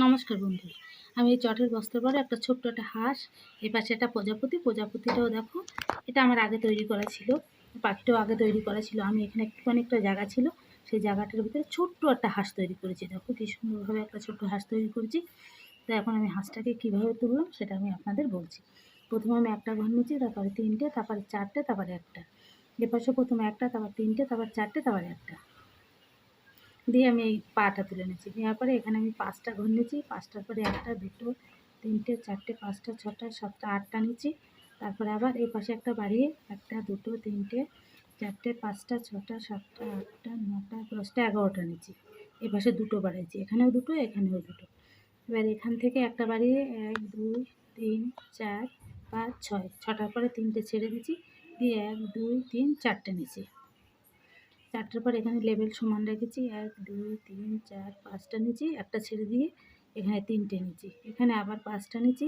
নমস্কার বন্ধুরা, আমি এই চটের বস্তার পরে একটা ছোট্ট একটা হাঁস, এপাশে একটা প্রজাপতিটাও দেখো, এটা আমার আগে তৈরি করা ছিল। পাখিটাও আগে তৈরি করা ছিল। আমি এখানে একটুখানি একটা জায়গা ছিল, সেই জায়গাটার ভিতরে ছোট্ট একটা হাঁস তৈরি করেছি। দেখো কী সুন্দরভাবে একটা ছোট্ট হাঁস তৈরি করেছি। তো এখন আমি হাঁসটাকে কীভাবে তুললাম সেটা আমি আপনাদের বলছি। প্রথমে আমি একটা ঘর নিয়েছি, তারপরে তিনটে, তারপরে চারটে, তারপরে একটা। এপাশে প্রথমে একটা, তারপর তিনটে, তারপর চারটে, তারপরে একটা দিয়ে আমি এই পাটা তুলে নিয়েছি। নেওয়ার পরে এখানে আমি 5টা ঘর নিয়েছি। 5টার পরে 1টা, 2টো, 3টে, 4টে, 5টা, 6টা, 7টা, 8টা নিয়েছি। তারপরে আবার এই পাশে একটা বাড়িয়ে 1টা, 2টো, 3টে, 4টে, 5টা, 6টা, 7টা, 8টা, 9টা, 10টা, 11টা নিয়েছি। এ পাশে 2টো বাড়িয়েছি, এখানেও 2টো, এখানেও 2টো। এবার এখান থেকে একটা বাড়িয়ে 1, 2, 3, 4, 5, 6, 6টার পরে 3টে ছেড়ে দিয়েছি, দিয়ে 1, 2, 3, 4টে নিয়েছি। 4টার পর এখানে লেবেল সমান রেখেছি, 1, 2, 3, 4, 5টা নিয়েছি, একটা ছেড়ে দিয়ে এখানে 3টে নিয়েছি। এখানে আবার 5টা নিয়েছি,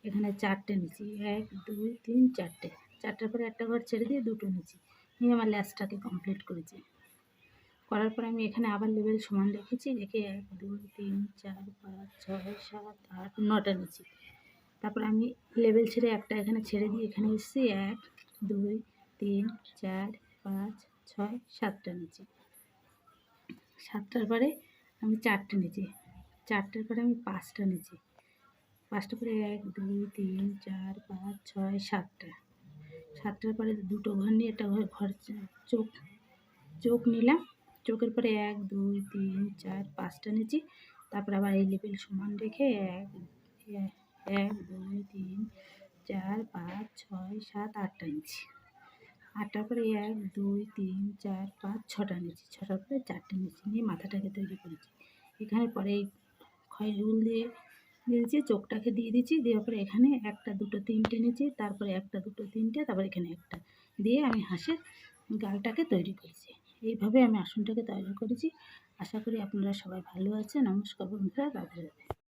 এখানে 4টে নিয়েছি, 1, 2, 3, 4টে। 4টার পরে একটা ঘর ছেড়ে দিয়ে 2টো নিয়েছি, নিয়ে আমার ল্যাসটাকে কমপ্লিট করেছি। করার পর আমি এখানে আবার লেবেল সমান রেখেছি, রেখে 1, 2, 3, 4, 5, 6, 7, 8, 9টা নিয়েছি। তারপর আমি লেবেল ছেড়ে একটা এখানে ছেড়ে দিয়ে এখানে এসেছি, 1, 2, 3, 4, 5, 6, 7টা নিয়েছি। 7টার পরে আমি 4টে নিয়েছি। 4টার পরে আমি 5টা নিয়েছি। 5টার পরে 1, 2, 3, 4, 5, 6, 7টা। 7টার পরে 2টো ঘর নিয়ে একটা ঘর চোখ নিলাম। চোখের পরে 1, 2, 3, 4, 5টা নিয়েছি। তারপর আবার এই লেবেল সমান রেখে 1, 2, 3, 4, 5, 6, 7, 8টা নিয়েছি। 8টার পরে 1, 2, 3, 4, 5, 6টা নিয়েছি। 6টার পরে 4টে নিয়েছি, নিয়ে মাথাটাকে তৈরি করেছি। এখানে পরে এই খয়ের উল দিয়ে দিয়েছি, চোখটাকে দিয়ে দিচ্ছি, দেওয়ার পরে এখানে 1টা, 2টো, 3টে নিয়েছি, তারপরে 1টা, 2টো, 3টে, তারপর এখানে একটা দিয়ে আমি হাঁসের গালটাকে তৈরি করেছি। এইভাবে আমি আসনটাকে তৈরি করেছি। আশা করি আপনারা সবাই ভালো আছেন। নমস্কার বন্ধুরা, রাধে রাধে।